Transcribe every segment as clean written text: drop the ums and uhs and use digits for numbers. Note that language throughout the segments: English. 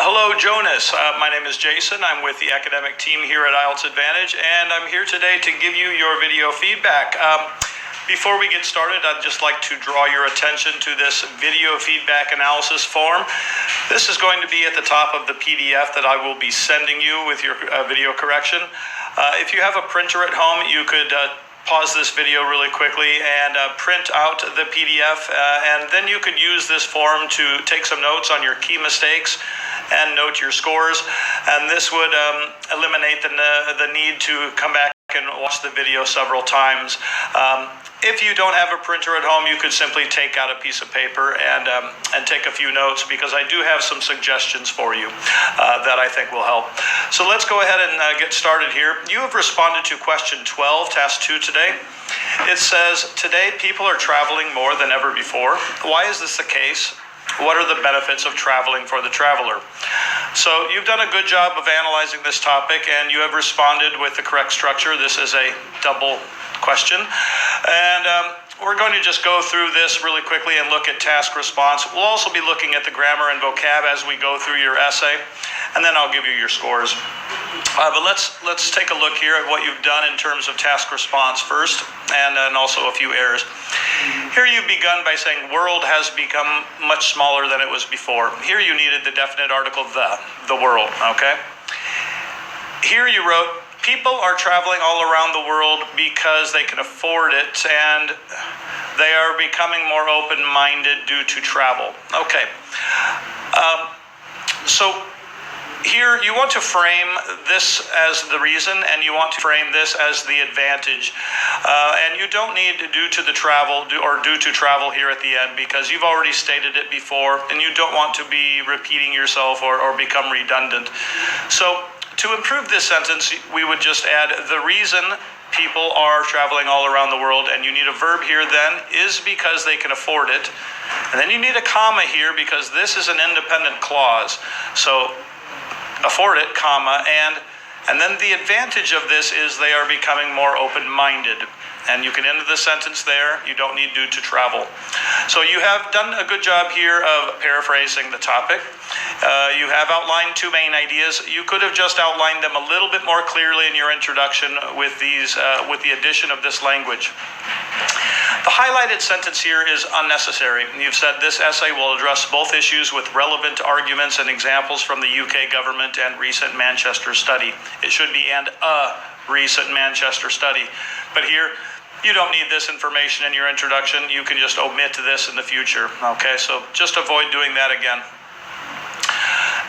Hello, Jonas. My name is Jason. I'm with the academic team here at IELTS Advantage, and I'm here today to give you your video feedback. Before we get started, I'd just like to draw your attention to this video feedback analysis form. This is going to be at the top of the PDF that I will be sending you with your video correction. If you have a printer at home, you could pause this video really quickly and print out the PDF, and then you could use this form to take some notes on your key mistakes and note your scores, and this would eliminate the need to come back and watch the video several times. If you don't have a printer at home, you could simply take out a piece of paper and take a few notes, because I do have some suggestions for you that I think will help. So let's go ahead and get started here. You have responded to question 12, task 2 today. It says, today people are traveling more than ever before. Why is this the case? What are the benefits of traveling for the traveler? So you've done a good job of analyzing this topic, and you have responded with the correct structure. This is a double question. And we're going to just go through this really quickly and look at task response. We'll also be looking at the grammar and vocab as we go through your essay, and then I'll give you your scores. But let's take a look here at what you've done in terms of task response first, and also a few errors. Here you've begun by saying world has become much smaller than it was before. Here you needed the definite article the world, okay? Here you wrote, people are traveling all around the world because they can afford it, and they are becoming more open-minded due to travel. Okay. So here you want to frame this as the reason, and you want to frame this as the advantage. And you don't need due to the travel or due to travel here at the end, because you've already stated it before, and you don't want to be repeating yourself or become redundant. So to improve this sentence, we would just add the reason people are traveling all around the world, and you need a verb here then, is because they can afford it. And then you need a comma here, because this is an independent clause. So afford it, comma, and then the advantage of this is they are becoming more open-minded. And you can end the sentence there. You don't need due to travel. So you have done a good job here of paraphrasing the topic. You have outlined two main ideas. You could have just outlined them a little bit more clearly in your introduction with the addition of this language. The highlighted sentence here is unnecessary. You've said this essay will address both issues with relevant arguments and examples from the UK government and recent Manchester study. It should be and a recent Manchester study. But here, you don't need this information in your introduction. You can just omit this in the future. Okay, so just avoid doing that again.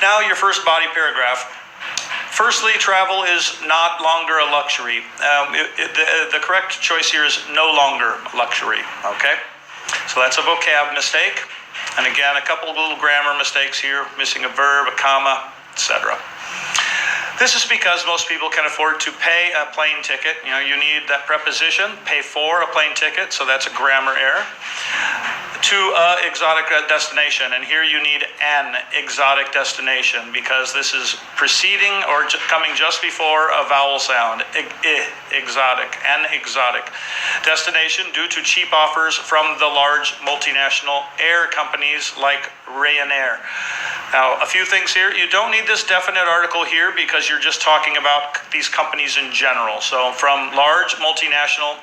Now your first body paragraph. Firstly, travel is not longer a luxury. The correct choice here is no longer luxury, okay? So that's a vocab mistake. And again, a couple of little grammar mistakes here, missing a verb, a comma, etc. This is because most people can afford to pay a plane ticket. You know, you need that preposition, pay for a plane ticket, so that's a grammar error, to an exotic destination. And here you need an exotic destination, because this is preceding or coming just before a vowel sound. Exotic, an exotic destination due to cheap offers from the large multinational air companies like Ryanair. Now, a few things here. You don't need this definite article here, because you're just talking about these companies in general. So from large multinational.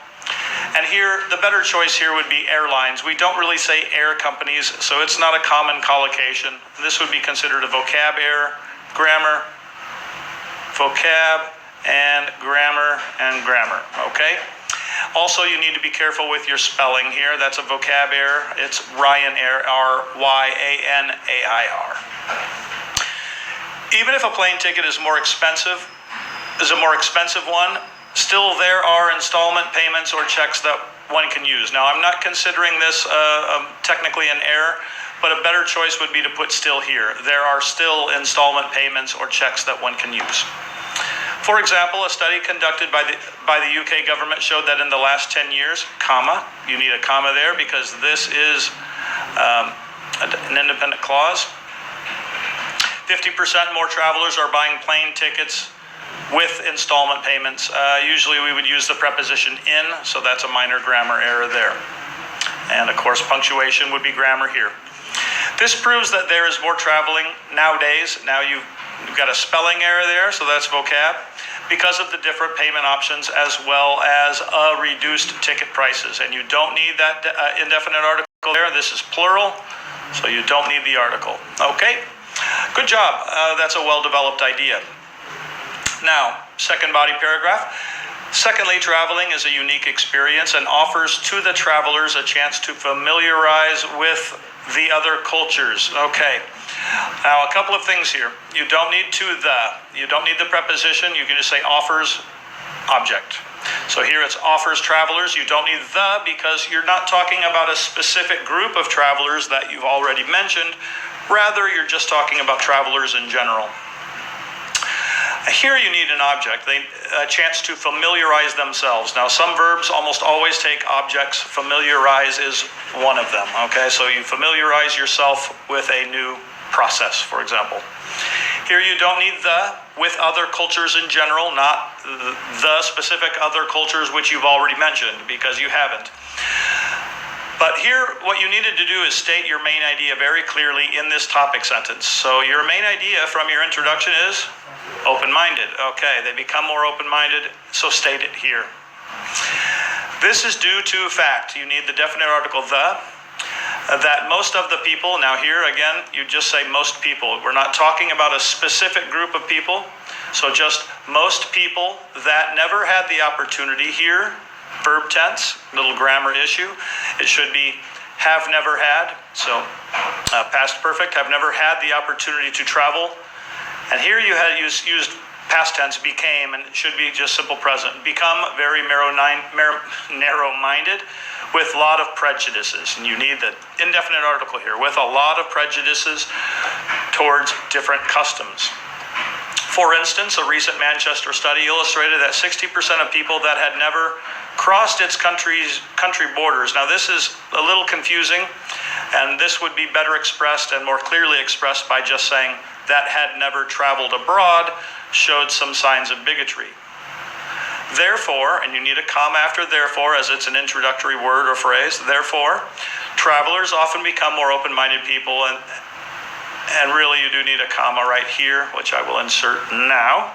And here, the better choice here would be airlines. We don't really say air companies, so it's not a common collocation. This would be considered a vocab error, grammar, vocab, and grammar, okay? Also, you need to be careful with your spelling here. That's a vocab error. It's Ryanair, R-Y-A-N-A-I-R. Even if a plane ticket is a more expensive one, still there are installment payments or checks that one can use. Now, I'm not considering this technically an error, but a better choice would be to put still here. There are still installment payments or checks that one can use. For example, a study conducted by the UK government showed that in the last 10 years, comma, you need a comma there because this is an independent clause. 50% more travelers are buying plane tickets with installment payments. Usually we would use the preposition in, so that's a minor grammar error there. And of course, punctuation would be grammar here. This proves that there is more traveling nowadays. Now you've got a spelling error there, so that's vocab, because of the different payment options as well as reduced ticket prices. And you don't need that indefinite article there. This is plural, so you don't need the article. Okay, good job. That's a well-developed idea. Now, second body paragraph. Secondly, traveling is a unique experience and offers to the travelers a chance to familiarize with the other cultures. Okay. Now, a couple of things here. You don't need you don't need the preposition. You can just say offers object. So here it's offers travelers. You don't need the because you're not talking about a specific group of travelers that you've already mentioned. Rather, you're just talking about travelers in general. Here you need an object, a chance to familiarize themselves. Now, some verbs almost always take objects. Familiarize is one of them, okay? So you familiarize yourself with a new process, for example. Here you don't need the with other cultures in general, not the specific other cultures which you've already mentioned, because you haven't. But here, what you needed to do is state your main idea very clearly in this topic sentence. So your main idea from your introduction is open-minded. Okay, they become more open-minded, so state it here. This is due to fact. You need the definite article the, that most of the people, now here again, you just say most people. We're not talking about a specific group of people, so just most people that never had the opportunity here, verb tense, little grammar issue. It should be have never had, so past perfect, have never had the opportunity to travel. And here you had used past tense, became, and it should be just simple present. Become very narrow-minded with a lot of prejudices. And you need the indefinite article here, with a lot of prejudices towards different customs. For instance, a recent Manchester study illustrated that 60% of people that had never crossed its country borders. Now this is a little confusing, and this would be better expressed and more clearly expressed by just saying that had never traveled abroad showed some signs of bigotry. Therefore, and you need a comma after therefore as it's an introductory word or phrase, therefore, travelers often become more open-minded people, and really you do need a comma right here, which I will insert now.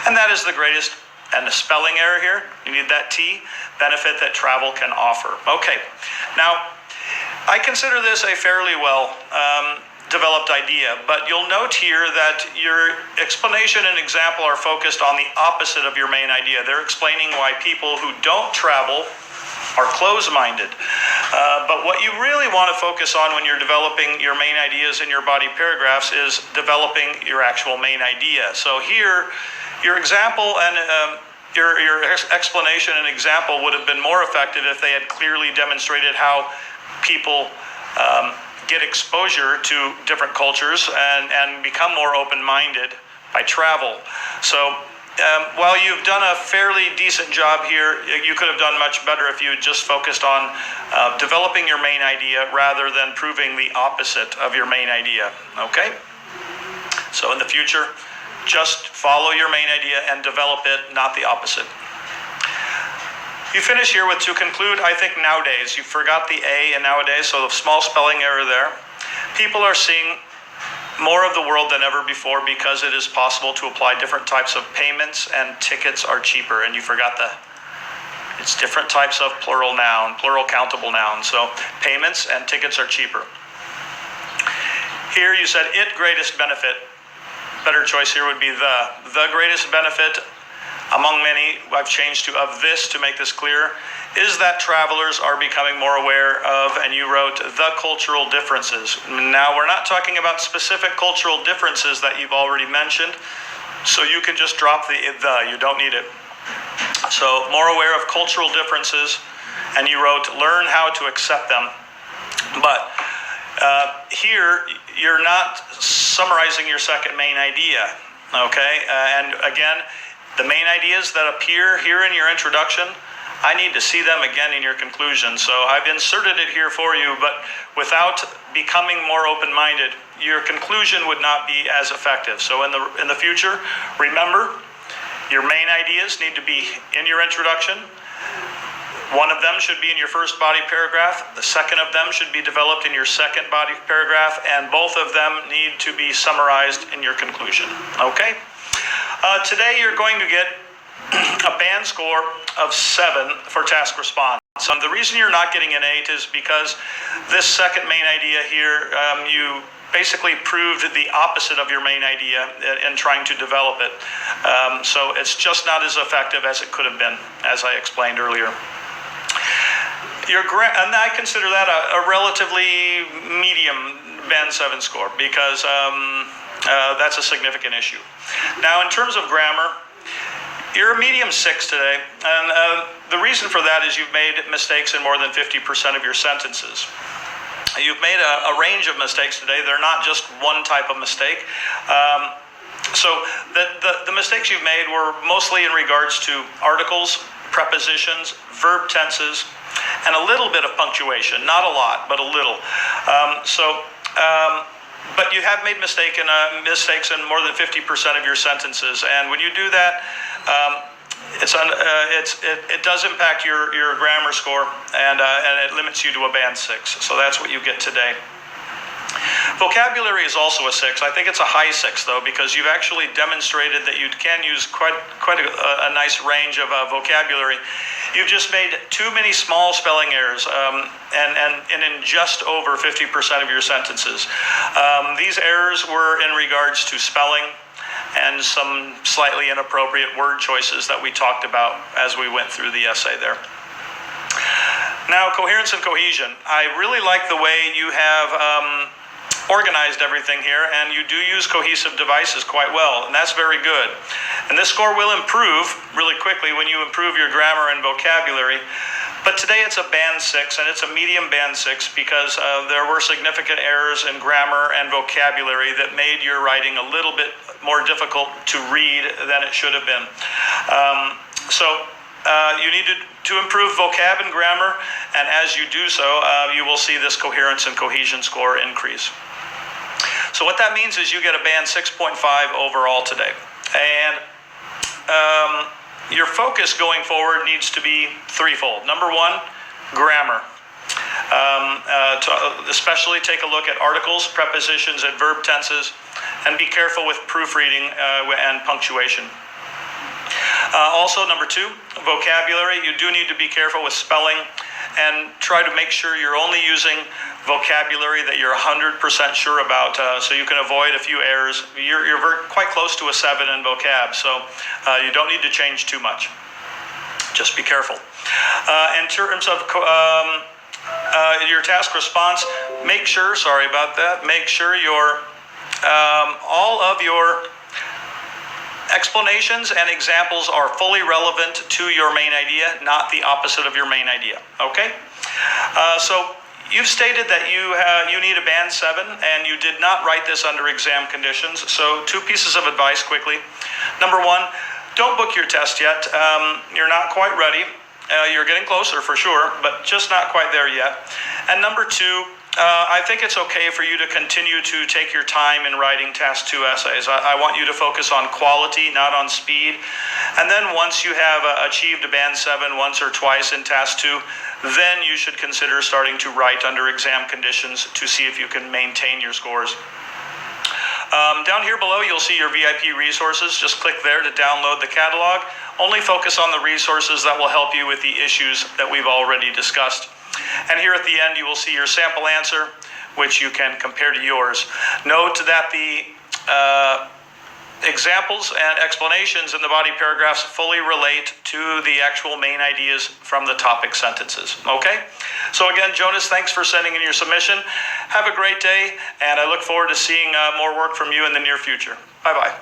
And that is the greatest, and the spelling error here, you need that T, benefit that travel can offer. Okay, now I consider this a fairly well developed idea, but you'll note here that your explanation and example are focused on the opposite of your main idea. They're explaining why people who don't travel are closed-minded. But what you really want to focus on when you're developing your main ideas in your body paragraphs is developing your actual main idea. So here, your example and your explanation and example would have been more effective if they had clearly demonstrated how people get exposure to different cultures and become more open-minded by travel. So while you've done a fairly decent job here, you could have done much better if you just focused on developing your main idea rather than proving the opposite of your main idea, okay? So in the future, just follow your main idea and develop it, not the opposite. You finish here with to conclude. I think nowadays, you forgot the A in nowadays, so the small spelling error there. People are seeing more of the world than ever before because it is possible to apply different types of payments and tickets are cheaper. And you forgot it's different types of plural noun, plural countable noun. So payments and tickets are cheaper. Here you said it greatest benefit. Better choice here would be the greatest benefit among many. I've changed to of this to make this clear, is that travelers are becoming more aware of, and you wrote, the cultural differences. Now, we're not talking about specific cultural differences that you've already mentioned, so you can just drop the, you don't need it. So, more aware of cultural differences, and you wrote, learn how to accept them. But here, you're not summarizing your second main idea, okay? And again, the main ideas that appear here in your introduction, I need to see them again in your conclusion. So I've inserted it here for you, but without becoming more open-minded, your conclusion would not be as effective. So in the future, remember, your main ideas need to be in your introduction. One of them should be in your first body paragraph. The second of them should be developed in your second body paragraph, and both of them need to be summarized in your conclusion. Okay? Today you're going to get a band score of 7 for task response. The reason you're not getting an 8 is because this second main idea here, you basically proved the opposite of your main idea in trying to develop it. So it's just not as effective as it could have been, as I explained earlier. And I consider that a relatively medium band 7 score because that's a significant issue. Now, in terms of grammar, you're a medium 6 today, and the reason for that is you've made mistakes in more than 50% of your sentences. You've made a range of mistakes today. They're not just one type of mistake. So the mistakes you've made were mostly in regards to articles, prepositions, verb tenses, and a little bit of punctuation. Not a lot, but a little. But you have made mistakes in more than 50% of your sentences, and when you do that, it does impact your grammar score, and it limits you to a band 6. So that's what you get today. Vocabulary is also a 6. I think it's a high 6 though, because you've actually demonstrated that you can use quite a nice range of vocabulary. You've just made too many small spelling errors, and in just over 50% of your sentences. These errors were in regards to spelling and some slightly inappropriate word choices that we talked about as we went through the essay there. Now, coherence and cohesion. I really like the way you have organized everything here, and you do use cohesive devices quite well, and that's very good. And this score will improve really quickly when you improve your grammar and vocabulary. But today it's a band 6, and it's a medium band 6 because there were significant errors in grammar and vocabulary that made your writing a little bit more difficult to read than it should have been. You need to improve vocab and grammar, and as you do so, you will see this coherence and cohesion score increase. So what that means is you get a band 6.5 overall today. And your focus going forward needs to be threefold. Number one, grammar. Especially take a look at articles, prepositions, and verb tenses, and be careful with proofreading and punctuation. Also, number two, vocabulary. You do need to be careful with spelling and try to make sure you're only using vocabulary that you're 100% sure about, so you can avoid a few errors. You're quite close to a 7 in vocab, so you don't need to change too much. Just be careful. In terms of your task response, make sure your all of your explanations and examples are fully relevant to your main idea, not the opposite of your main idea. Okay? So you've stated that you need a band 7, and you did not write this under exam conditions. So 2 pieces of advice quickly. Number 1, don't book your test yet. You're not quite ready. You're getting closer for sure, but just not quite there yet. And number 2, I think it's okay for you to continue to take your time in writing Task 2 essays. I want you to focus on quality, not on speed. And then once you have achieved a band 7 once or twice in Task 2, then you should consider starting to write under exam conditions to see if you can maintain your scores. Down here below, you'll see your VIP resources. Just click there to download the catalog. Only focus on the resources that will help you with the issues that we've already discussed. And here at the end, you will see your sample answer, which you can compare to yours. Note that the examples and explanations in the body paragraphs fully relate to the actual main ideas from the topic sentences. Okay? So again, Jonas, thanks for sending in your submission. Have a great day, and I look forward to seeing more work from you in the near future. Bye-bye.